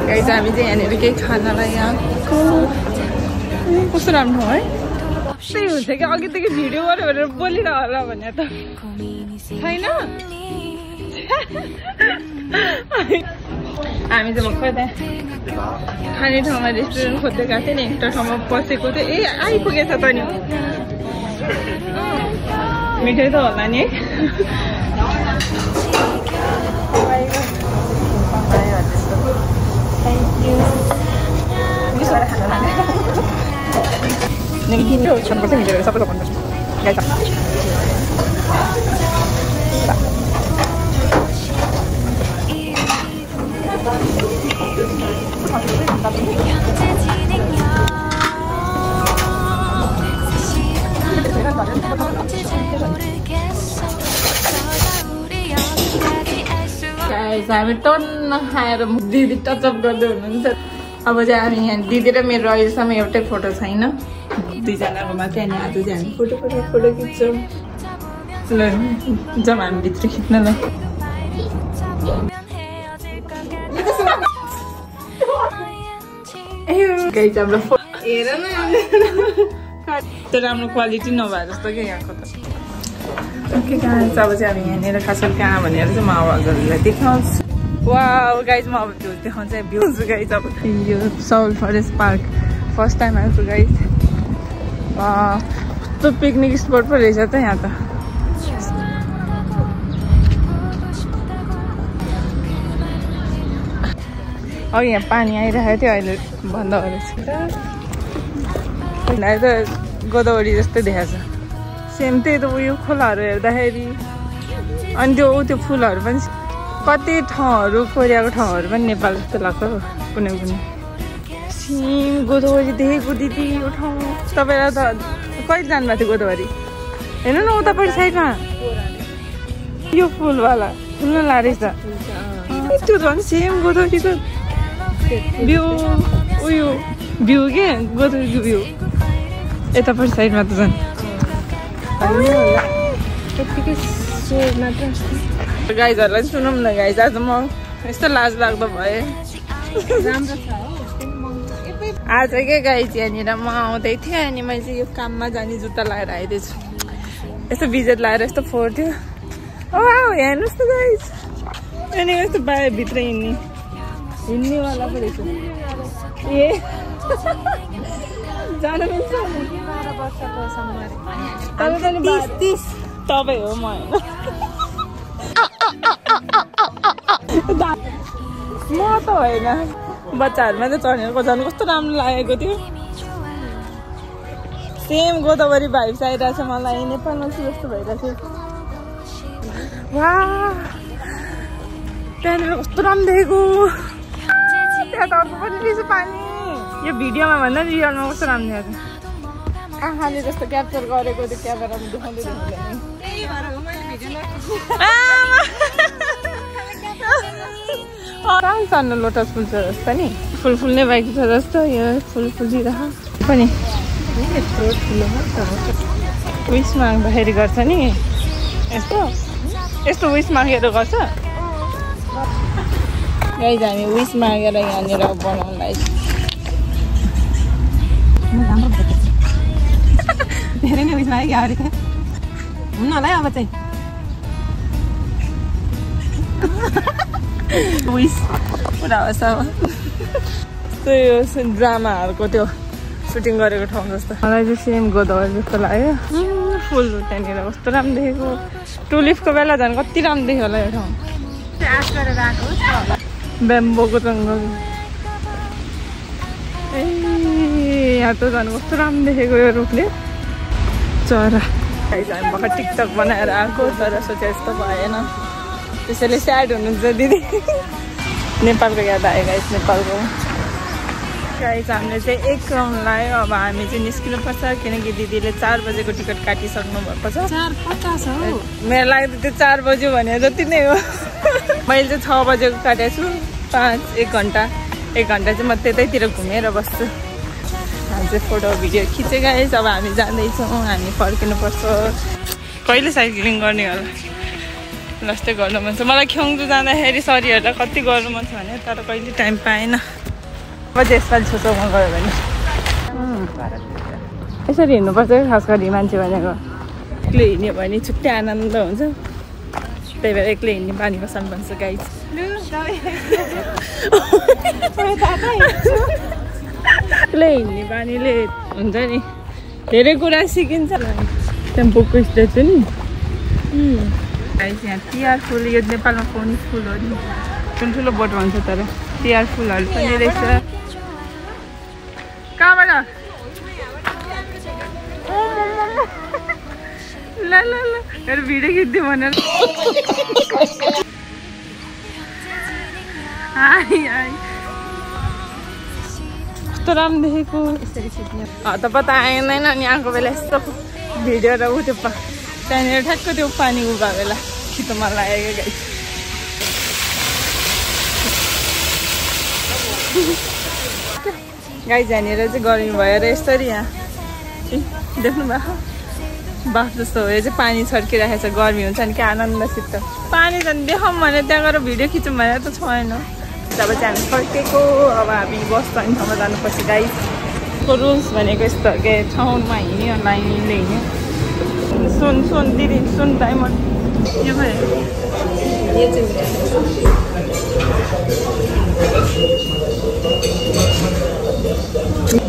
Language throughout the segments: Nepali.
गाइस हामी चाहिँ यहाँनिर केही खानालाई यहाँको कस्तो राम्रो है त्यही हुन्छ कि अघिदेखि भिडियो गर्यो भनेर बोलिरह होला भने त छैन हामी चाहिँ भर्खर त्यहाँ खाने ठाउँमा रेस्टुरेन्ट खोज्दै गएको थियो नि एउटा ठाउँमा पसेको थियो ए आइपुगेछ त नि मिठै त होला नि हामी टन्न खाएर दिदी टचअप गर्दै हुनुहुन्छ अब चाहिँ हामी यहाँ दिदी र मेरो अहिलेसम्म एउटै फोटो छैन दुईजनाको मात्रै अनि आज चाहिँ हामी फोटो खिच्छौँ जाउँ हामी भित्र खिच्नलाई हाम्रो हेर न त्यो राम्रो क्वालिटी नभए जस्तो क्या यहाँको त ओके गाइस अब चाहिँ हामी यहाँनिर खासल कहाँ भनेर चाहिँ म अब हजुरहरूलाई देखाउँछु वाउ गाइस म अब भ्यू देखाउँछु भ्यूज गाइस अब यो Saul forest park first time आएको गाइस त्यो पिकनिक स्पट पो रहेछ त यहाँ त अघि यहाँ पानी आइरहेको थियो अहिले बन्द गरेको छ त गोदावरी जस्तै देखाएको छ सेम त्यही त उयो खोलाहरू हेर्दाखेरि अनि त्यो फुलहरू पनि कति ठाउँहरू कोरियाको ठाउँहरू पनि नेपाल जस्तो लाग्छ कुनै कुनै सेम गोदावरी देखेको दिदी यो ठाउँ तपाईँलाई त कहिले जानुभएको थियो गोदावरी हेर्नु न उतापट्टि साइडमा यो फुलवाला फुल्नु रहेछ त्यो झन् सेम गोदावरीको भ्यू उयो भ्यू के गोदावरीको भ्यू यतापट्टि साइडमा त झन् गाइजहरूलाई सुनौँ न गाइज आज म यस्तो लाज लाग्दो भएँ आज के गाइज यहाँनिर म आउँदै थिएँ अनि मैले चाहिँ यो काममा जाने जुत्ता लगाएर आइदिएछु यस्तो बिजेट लगाएर यस्तो फोहोर थियो ओ हेर्नुहोस् त गाइज यहाँनिर यस्तो बाहिर भित्र हिँड्नेवाला पो रहेछ ए जानु मिल्छ तपाईँ हो म त होइन बच्चाहरूमा चाहिँ चढेको झन् कस्तो राम्रो लागेको थियो सेम गोदावरी भाइब्स आइरहेछ मलाई नेपालमा चाहिँ जस्तो भइरहेको थियो वा त्यहाँनिर कस्तो राम्रो देखेको त्यहाँ त अर्को पनि रहेछ पानी यो भिडियोमा भन्दा रियलमा कस्तो राम्रो देखेको आँखाले जस्तो क्याप्चर गरेको त्यो क्यामेरामा देखाउँदै सानो लोटस फुल छ जस्तो नि फुल फुल्ने भएको छ जस्तो यो फुल फुलिरह पनि विस माग्दाखेरि गर्छ नि यस्तो यस्तो विस मागेर गर्छ गाइज हामी विस मागेर यहाँनिर बनाउँदै धेरै नै विस मागेको अरे हुन्न होला है अब चाहिँ विस पुरा होस् अब त्यो ड्रामाहरूको त्यो सुटिङ गरेको ठाउँ जस्तो मलाई चाहिँ सेम गोदावरी जस्तो लाग्यो फुल त्यहाँनिर कस्तो राम्रो देखेको टुलिपको बेला झन् कति राम्रो देख्यो होला यो ठाउँ बेम्बोको जङ्गल ए यहाँ त झन् कस्तो राम्रो देखेको यो रुखले चरा हामी भर्खर टिकटक बनाएर आएको तर सोचे यस्तो भएन त्यसैले स्याड हुनुहुन्छ दिदी नेपालको याद आयो गाइस नेपालको गाइस हामीले चाहिँ 1 राउन्ड लाग्यो अब हामी चाहिँ निस्किनुपर्छ किनकि दिदीले 4 बजेको टिकट काटिसक्नु भएको छ 4:50 हो मेरो लागि त्यो 4 बज्यो भने जति नै हो मैले चाहिँ 6 बजेको काटेको छु 1 घन्टा चाहिँ म त्यतैतिर घुमेर बस्छु हामी चाहिँ फोटो भिडियो खिचेँ गाइस अब हामी जाँदैछौँ हामी फर्किनुपर्छ कहिले साइक्लिङ गर्ने होला लास्टै गर्नु मन छ मलाई ख्याङ्जु जाँदाखेरि सरीहरूलाई कति गर्नु मन छ भने तर कहिले टाइम पाएन अब चाहिँ यसपालि छुट्टाउमा गयो भने यसरी हिँड्नुपर्छ क्या खास गरी मान्छे भनेको एक्लै हिँड्यो भने छुट्टै आनन्द हुन्छ त्यही भएर एक्लै हिँड्ने बानी बसाल्नु भन्छ गाइज एक्लै हिँड्ने बानीले हुन्छ नि धेरै कुरा सिकिन्छ टेम्पोको स्टेज नि गाइज यहाँ तिहार फुल यो नेपालमा पाउने फुल हो नि ठुल्ठुलो बोट भन्छ तर तिहार फुलहरू पनि रहेछ कहाँबाट ल ल ल मेरो भिडियो खिच्दियो भनेर कस्तो राम्रो देखेको यसरी खिच्ने पत्ता आएन नि आएको बेला यस्तो भिडियो र ऊ त्यो त्यहाँनिर ठ्याक्क त्यो पानी उभा बेला खिच्नमा लागेको गाई यहाँनिर चाहिँ गर्मी भएर यसरी यहाँ देख्नु भएको बाफ जस्तो हो यो चाहिँ पानी छर्किरहेको छ गर्मी हुन्छ नि क्या आनन्दसित पानी झन् देखाउँ भने त्यहाँ गएर भिडियो खिचौँ भने त छैन जब चाहिँ हामी फर्केको अब हामी बस स्ट्यान्ड ठाउँमा जानुपर्छ गाइसको रुल्स भनेको यस्तो के ठाउँमा हिँड्यो लाइनले हिँड्यो सुन सुन दिदी सुन डायमन्ड यो भयो यो चाहिँ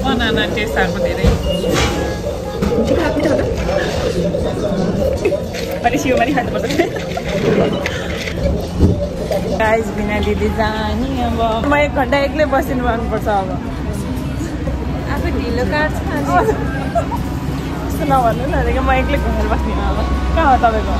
बनाना टेस्ट आएको धेरै अनि सिउमारी खानुपर्छ गाइस बिना दिदी जाने अब म 1 घन्टा एक्लै बसिनु पर्नुपर्छ अब आफू ढिलो काट्छ त्यस्तो नभन्नु न म एक्लै घुमेर बस्ने अब कहाँ हो तपाईँको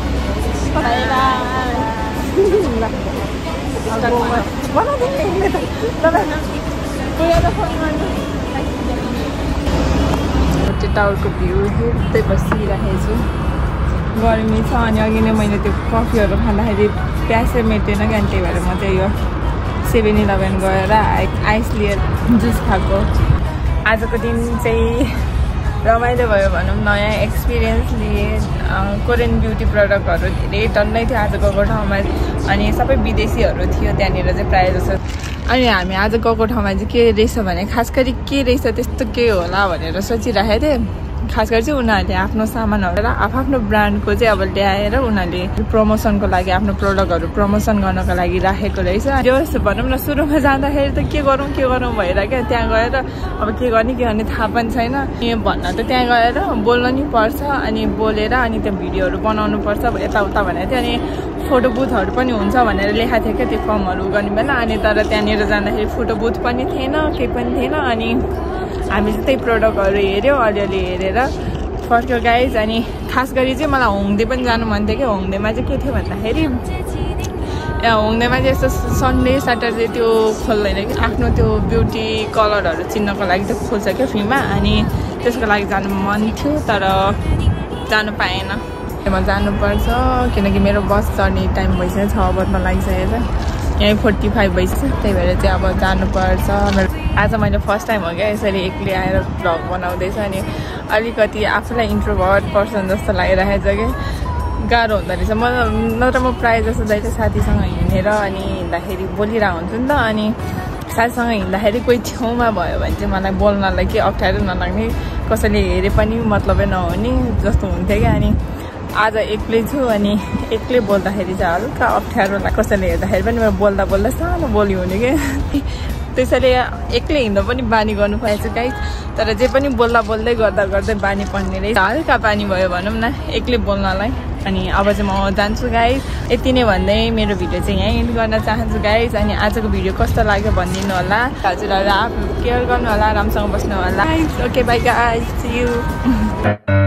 टावरको भ्यू हेर्दै बसिरहेको छु गर्मी छ अनि अघि नै मैले त्यो कफीहरू खाँदाखेरि प्यासै मेटेन क्या त्यही भएर म चाहिँ यो 7-11 गएर आइस लिएर जुस खाएको आजको दिन चाहिँ रमाइलो भयो भनौँ नयाँ एक्सपिरियन्स लिएँ कोरियन ब्युटी प्रडक्टहरू धेरै टन्नै थियो आज गएको ठाउँमा अनि सबै विदेशीहरू थियो त्यहाँनिर चाहिँ प्रायः जस्तो अनि हामी आज गएको ठाउँमा चाहिँ के रहेछ भने खास गरी के रहेछ त्यस्तो के होला भनेर सोचिरहेको थिएँ खास गरी चाहिँ उनीहरूले आफ्नो सामानहरू र आफ्नो ब्रान्डको चाहिँ अब ल्याएर उनीहरूले प्रमोसनको लागि आफ्नो प्रडक्टहरू प्रमोसन गर्नको लागि राखेको रहेछ जो भनौँ न सुरुमा जाँदाखेरि त के गरौँ भएर क्या त्यहाँ गएर अब के गर्ने थाहा पनि छैन भन्न त त्यहाँ गएर बोल्न नि पर्छ अनि बोलेर अनि त्यो भिडियोहरू बनाउनु पर्छ यताउता भनेको थियो अनि फोटो बुथहरू पनि हुन्छ भनेर लेखाएको थियो क्या त्यो फर्महरू गर्ने बेला अनि तर त्यहाँनिर जाँदाखेरि फोटो बुथ पनि थिएन केही पनि थिएन अनि हामी चाहिँ त्यही प्रडक्टहरू हेऱ्यो अलिअलि हेरेर फर्क्यो गाइज अनि खास गरी चाहिँ मलाई होङदे पनि जानु मन थियो कि होङदेमा चाहिँ के थियो भन्दाखेरि होङदेमा चाहिँ यस्तो सन्डे स्याटरडे त्यो खोल्दैन कि आफ्नो त्यो ब्युटी कलरहरू चिन्नको लागि त खोल्छ क्या फ्रीमा अनि त्यसको लागि जानु मन थियो तर जानु पाएन म जानुपर्छ किनकि मेरो बस चढ्ने टाइम भइसक्यो 6 बज्न लागिसकेको छ यहीँ 45 भइसक्यो त्यही भएर चाहिँ अब जानुपर्छ आज मैले फर्स्ट टाइम हो क्या यसरी एक्लै आएर भ्लग बनाउँदैछ अनि अलिकति आफूलाई इन्ट्रोभर्ट पर्सन जस्तो लागिरहेको छ कि गाह्रो हुँदो रहेछ नत्र म प्रायः जस्तो जहिले साथीसँग हिँडेर अनि हिँड्दाखेरि बोलिरहेको हुन्छु नि त अनि साथीसँग हिँड्दाखेरि कोही छेउमा भयो भने चाहिँ मलाई बोल्नलाई के अप्ठ्यारो नलाग्ने कसैले हेरे पनि मतलबै नहुने जस्तो हुन्थ्यो क्या अनि आज एक्लै छु अनि एक्लै बोल्दाखेरि चाहिँ हल्का अप्ठ्यारो कसैले हेर्दाखेरि पनि म बोल्दा सानो बोली हुने क्या त्यसैले एक्लै हिँड्दा पनि बानी गर्नु पाएछु गाइस तर जे पनि बोल्दै गर्दै बानी पर्ने रहेछ हल्का बानी भयो भनौँ न एक्लै बोल्नलाई अनि अब चाहिँ म जान्छु गाइस यति नै भन्दै मेरो भिडियो चाहिँ यहीँ एन्ड गर्न चाहन्छु गाइस अनि आजको भिडियो कस्तो लाग्यो भनिदिनु होला हजुरहरू आफू केयर गर्नु होला राम्रोसँग बस्नु होला okay bye guys see you